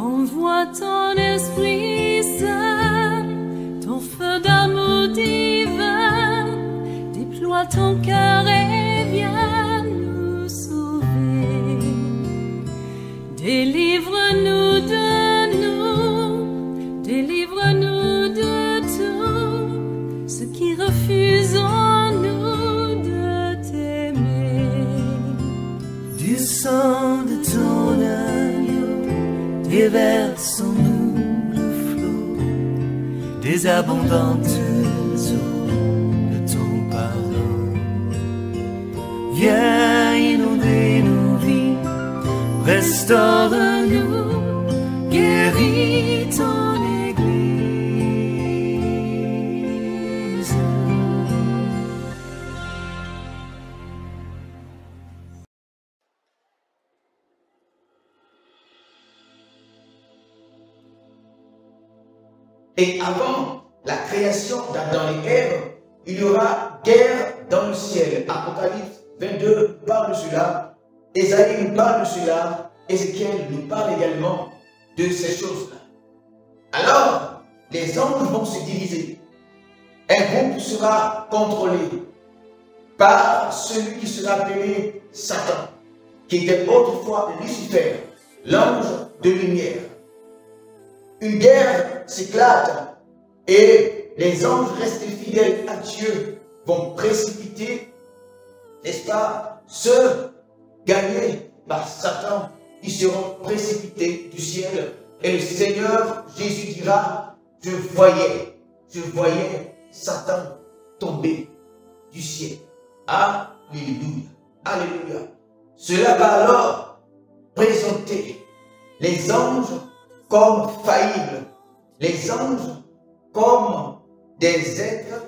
Envoie ton Esprit Saint, ton feu d'amour divin, déploie ton cœur et viens nous sauver. Délivre-nous délivre-nous de tout ce qui refuse en nous de t'aimer. Du sang de ton agneau, déversons-nous le flot des abondantes eaux de ton pardon. Viens inonder nos vies, restaure-nous, guéris ton Église. Et avant la création d'Adam et Ève, il y aura guerre dans le ciel. Apocalypse 22 parle de cela, Ésaïe nous parle de cela, Ézéchiel nous parle également de ces choses-là. Alors, les anges vont se diviser. Un groupe sera contrôlé par celui qui sera appelé Satan, qui était autrefois Lucifer, l'ange de lumière. Une guerre s'éclate et les anges restés fidèles à Dieu vont précipiter, n'est-ce pas, ceux gagnés par Satan, qui seront précipités du ciel. Et le Seigneur Jésus dira, je voyais Satan tomber du ciel. Alléluia, alléluia. Cela va alors présenter les anges comme faillibles, les anges comme des êtres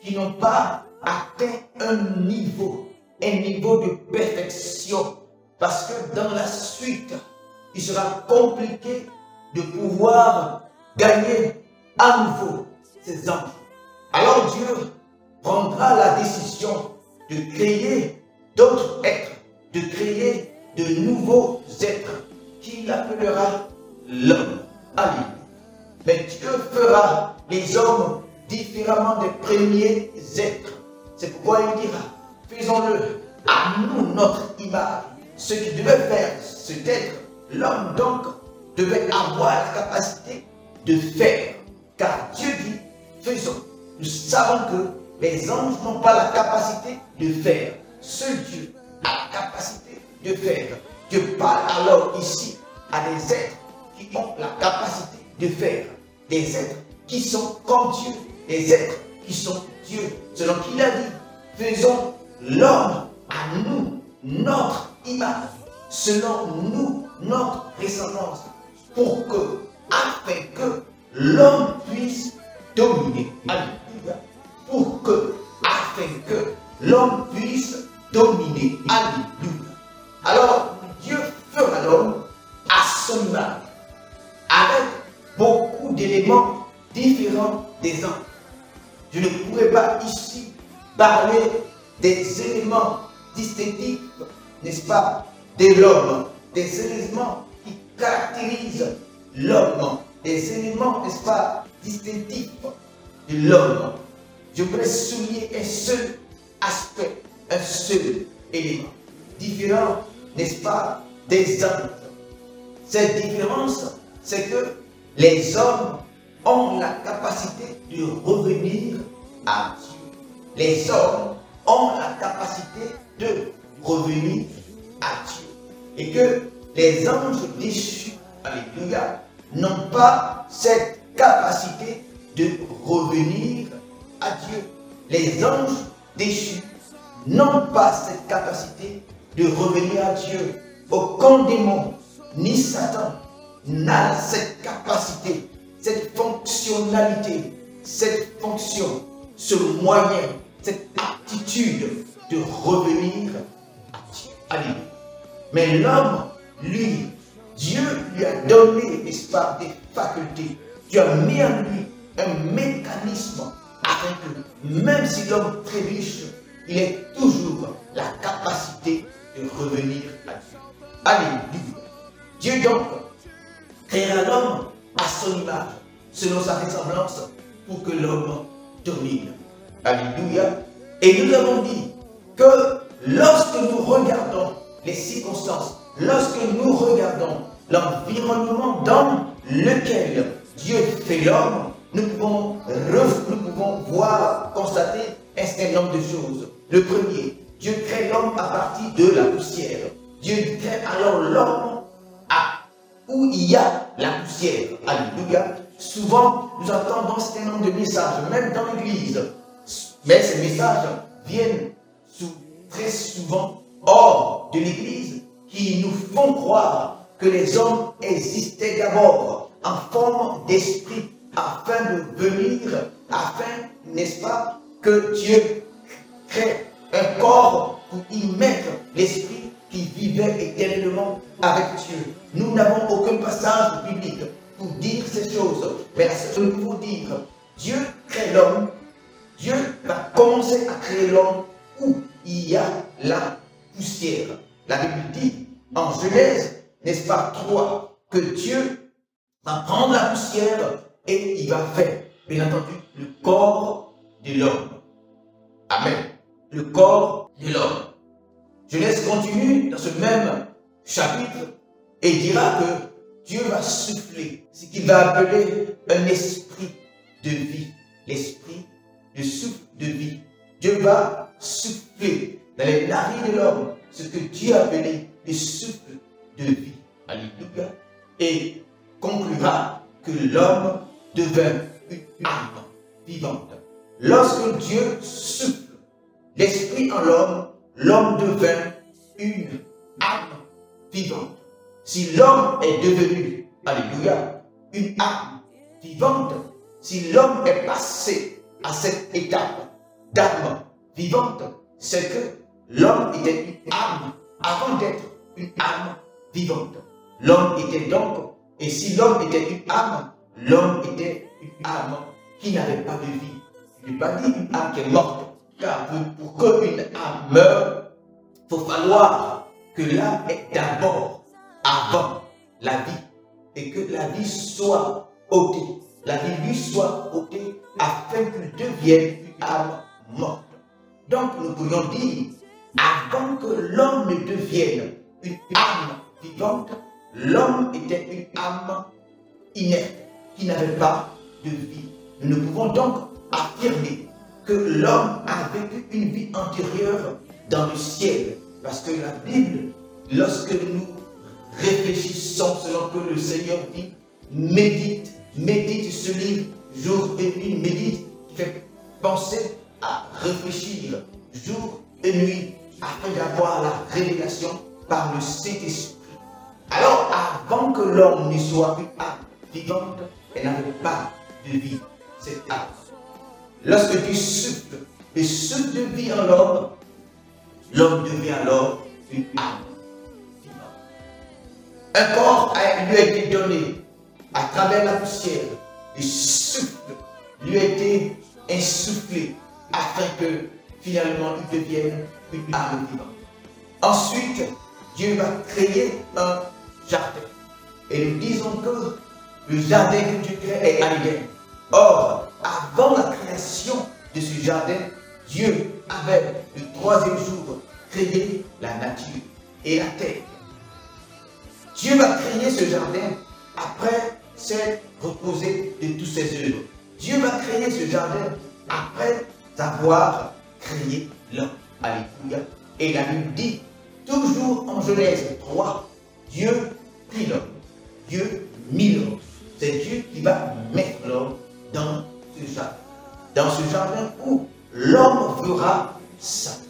qui n'ont pas atteint un niveau de perfection, parce que dans la suite, il sera compliqué de pouvoir gagner à nouveau ces anges. Alors Dieu prendra la décision de créer d'autres êtres, de créer de nouveaux êtres qu'il appellera l'homme. Alléluia. Mais Dieu fera les hommes différemment des premiers êtres. C'est pourquoi il dira, faisons-le à nous notre image. Ce qui devait faire cet être, l'homme donc, devait avoir la capacité de faire. Car Dieu dit, faisons. Nous savons que les anges n'ont pas la capacité de faire. Seul Dieu a la capacité de faire. Dieu parle alors ici à des êtres qui ont la capacité de faire. Des êtres qui sont comme Dieu. Des êtres qui sont Dieu. Selon qu'il a dit, faisons l'homme à nous, notre image, selon nous, notre ressemblance, afin que l'homme puisse dominer. Alléluia. Afin que l'homme puisse dominer. Alléluia. Alors, Dieu fera l'homme à son image, avec beaucoup d'éléments différents des anges. Je ne pourrais pas ici parler des éléments distinctifs, n'est-ce pas, de l'homme, des éléments qui caractérisent l'homme, des éléments, n'est-ce pas, distinctifs de l'homme. Je voudrais souligner un seul aspect, un seul élément, différent, n'est-ce pas, des anges. Cette différence, c'est que les hommes ont la capacité de revenir à Dieu. Les hommes ont la capacité de revenir à Dieu. Et que les anges déchus, alléluia, n'ont pas cette capacité de revenir à Dieu. Les anges déchus n'ont pas cette capacité de revenir à Dieu. Aucun démon, ni Satan, n'a cette capacité, cette fonctionnalité, cette fonction, ce moyen, cette aptitude de revenir à Dieu. Alléluia. Mais l'homme, lui, Dieu lui a donné, n'est-ce pas, des facultés. Dieu a mis en lui un mécanisme afin que, même si l'homme trébuche, il ait toujours la capacité de revenir à Dieu. Alléluia. Dieu donc créera l'homme à son image, selon sa ressemblance, pour que l'homme domine. Alléluia. Et nous avons dit que lorsque nous regardons les circonstances, lorsque nous regardons l'environnement dans lequel Dieu fait l'homme, nous pouvons voir, constater un certain nombre de choses. Le premier, Dieu crée l'homme à partir de la poussière. Dieu crée alors l'homme où il y a la poussière. Alléluia. Souvent, nous entendons un certain nombre de messages, même dans l'église. Mais ces messages viennent très souvent hors de l'église, qui nous font croire que les hommes existaient d'abord en forme d'esprit, afin de venir, afin, n'est-ce pas, que Dieu crée un corps pour y mettre l'esprit qui vivait éternellement avec Dieu. Nous n'avons aucun passage biblique pour dire ces choses, mais la seule chose que nous pouvons dire, Dieu crée l'homme, Dieu va commencer à créer l'homme où il y a la poussière. La Bible dit en Genèse, n'est-ce pas, 3, que Dieu va prendre la poussière et il va faire, bien entendu, le corps de l'homme. Amen. Le corps de l'homme. Genèse continue dans ce même chapitre et dira que Dieu va souffler ce qu'il va appeler un esprit de vie. L'esprit, le souffle de vie. Dieu va souffler dans les narines de l'homme ce que Dieu a appelé le souffle de vie. Alléluia. Et conclura que l'homme devint une âme vivante. Lorsque Dieu souffle l'esprit en l'homme, l'homme devint une âme vivante. Si l'homme est devenu, alléluia, une âme vivante, si l'homme est passé à cette étape d'âme vivante, c'est que l'homme était une âme avant d'être une âme vivante. L'homme était donc, et si l'homme était une âme, l'homme était une âme qui n'avait pas de vie. Je n'ai pas dit une âme qui est morte, car pour qu'une âme meure, il faut falloir que l'âme est d'abord avant la vie, et que la vie soit ôtée. La vie lui soit ôtée afin qu'il devienne une âme morte. Donc nous pourrions dire, avant que l'homme ne devienne une âme vivante, l'homme était une âme inerte, qui n'avait pas de vie. Nous pouvons donc affirmer que l'homme a vécu une vie antérieure dans le ciel. Parce que la Bible, lorsque nous réfléchissons selon que le Seigneur dit, médite ce livre jour et nuit, médite, qui fait penser à réfléchir jour et nuit afin d'avoir la révélation par le Saint-Esprit. Alors, avant que l'homme ne soit une âme vivante, elle n'avait pas de vie, cette âme. Lorsque Dieu souffle, le souffle de vie en l'homme, l'homme devient alors une âme vivante. Un corps lui a été donné à travers la poussière. Le souffle lui a été insufflé afin que finalement il devienne une âme vivante. Ensuite, Dieu va créer un jardin. Et nous disons que le jardin que Dieu crée est Éden. Or, avant la création de ce jardin, Dieu avait le troisième jour créé la nature et la terre. Dieu va créer ce jardin après s'être reposé de tous ses œuvres. Dieu va créer ce jardin après avoir créé l'homme. Alléluia. Et la Bible dit, toujours en Genèse 3, Dieu prit l'homme. Dieu mit l'homme. C'est Dieu qui va mettre l'homme dans ce jardin. Dans ce jardin où l'homme fera Satan.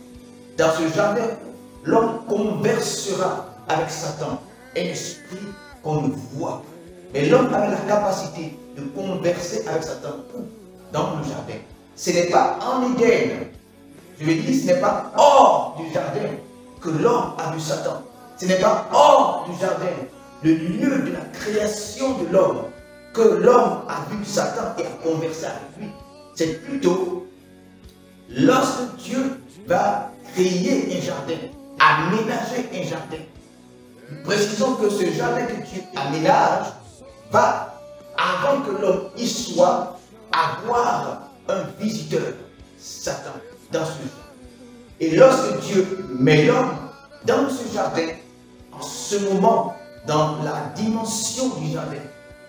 Dans ce jardin où l'homme conversera avec Satan. Un esprit qu'on ne voit. Mais l'homme avait la capacité de converser avec Satan dans le jardin. Ce n'est pas en Éden. Je veux dire, ce n'est pas hors du jardin que l'homme a vu Satan. Ce n'est pas hors du jardin, le lieu de la création de l'homme, que l'homme a vu Satan et a conversé avec lui. C'est plutôt lorsque Dieu va créer un jardin, aménager un jardin. Nous précisons que ce jardin que Dieu aménage va, avant que l'homme y soit, avoir un visiteur, Satan, dans ce jardin. Et lorsque Dieu met l'homme dans ce jardin, en ce moment, dans la dimension du jardin,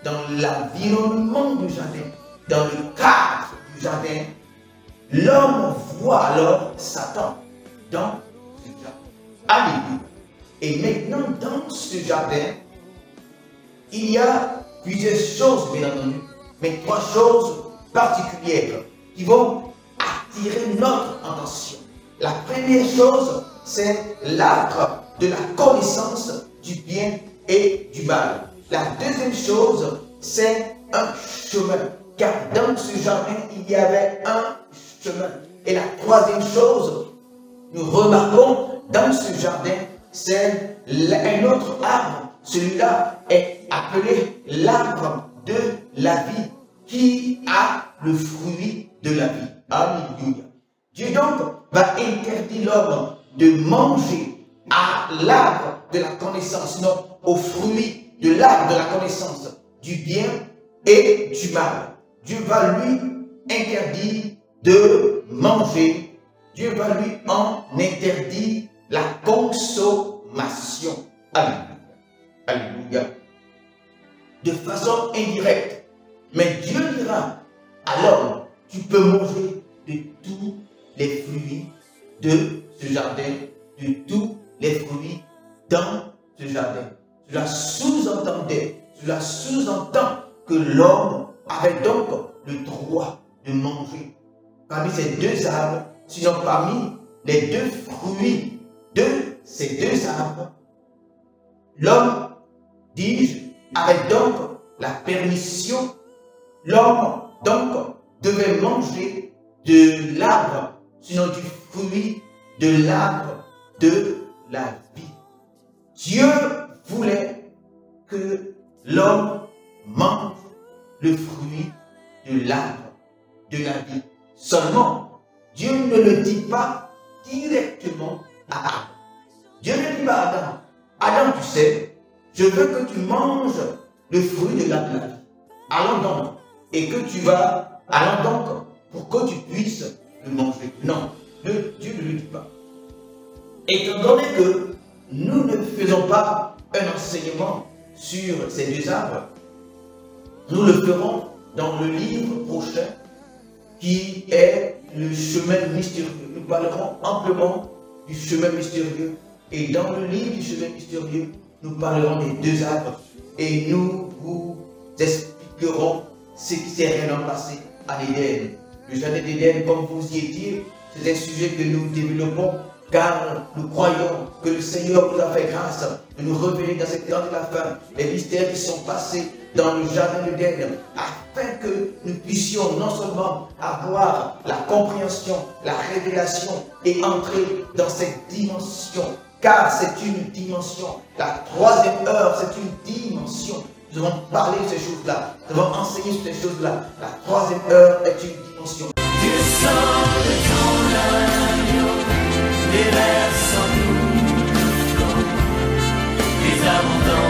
dans l'environnement du jardin, dans le cadre du jardin, l'homme voit alors Satan dans ce jardin. Alléluia. Et maintenant, dans ce jardin, il y a plusieurs choses, bien entendu, mais 3 choses particulières qui vont attirer notre attention. La première chose, c'est l'arbre de la connaissance du bien et du mal. La deuxième chose, c'est un chemin. Car dans ce jardin, il y avait un chemin. Et la troisième chose, nous remarquons dans ce jardin, c'est un autre arbre. Celui-là est appelé l'arbre de la vie, qui a le fruit de la vie. Alléluia. Dieu donc va interdire l'homme de manger à l'arbre de la connaissance, non, au fruit de l'arbre de la connaissance du bien et du mal. Dieu va lui interdire de manger. Dieu va lui en interdire la consommation. Alléluia. Alléluia. De façon indirecte. Mais Dieu dira à l'homme, tu peux manger de tous les fruits de ce jardin, de tous les fruits dans ce jardin. Cela sous-entend que l'homme avait donc le droit de manger parmi ces 2 arbres, sinon parmi les 2 fruits de ces 2 arbres. L'homme, dis-je, avait donc la permission. L'homme donc devait manger de l'arbre, sinon du fruit de l'arbre de la vie. Dieu voulait que l'homme mange le fruit de l'arbre de la vie. Seulement, Dieu ne le dit pas directement à Adam. Dieu ne dit pas à Adam, Adam, tu sais, je veux que tu manges le fruit de l'arbre de la vie. Allons donc, et que tu vas, allons donc, pour que tu puisses le manger. Non, Dieu ne le dit pas. Étant donné que nous ne faisons pas un enseignement sur ces 2 arbres, nous le ferons dans le livre prochain qui est le chemin mystérieux. Nous parlerons amplement du chemin mystérieux. Et dans le livre du chemin mystérieux, nous parlerons des 2 arbres et nous vous expliquerons ce qui s'est réellement passé à l'Éden. Le jardin d'Éden, comme vous y étiez, c'est un sujet que nous développons car nous croyons que le Seigneur nous a fait grâce de nous révéler dans cette temps de la fin les mystères qui sont passés dans le jardin d'Éden, afin que nous puissions non seulement avoir la compréhension, la révélation et entrer dans cette dimension, car c'est une dimension. La 3e heure, c'est une dimension. Nous devons parler de ces choses-là, nous devons enseigner sur ces choses-là. La 3e heure est une dimension. Du sang de ton agneau, déverse en nous le flot des abondants.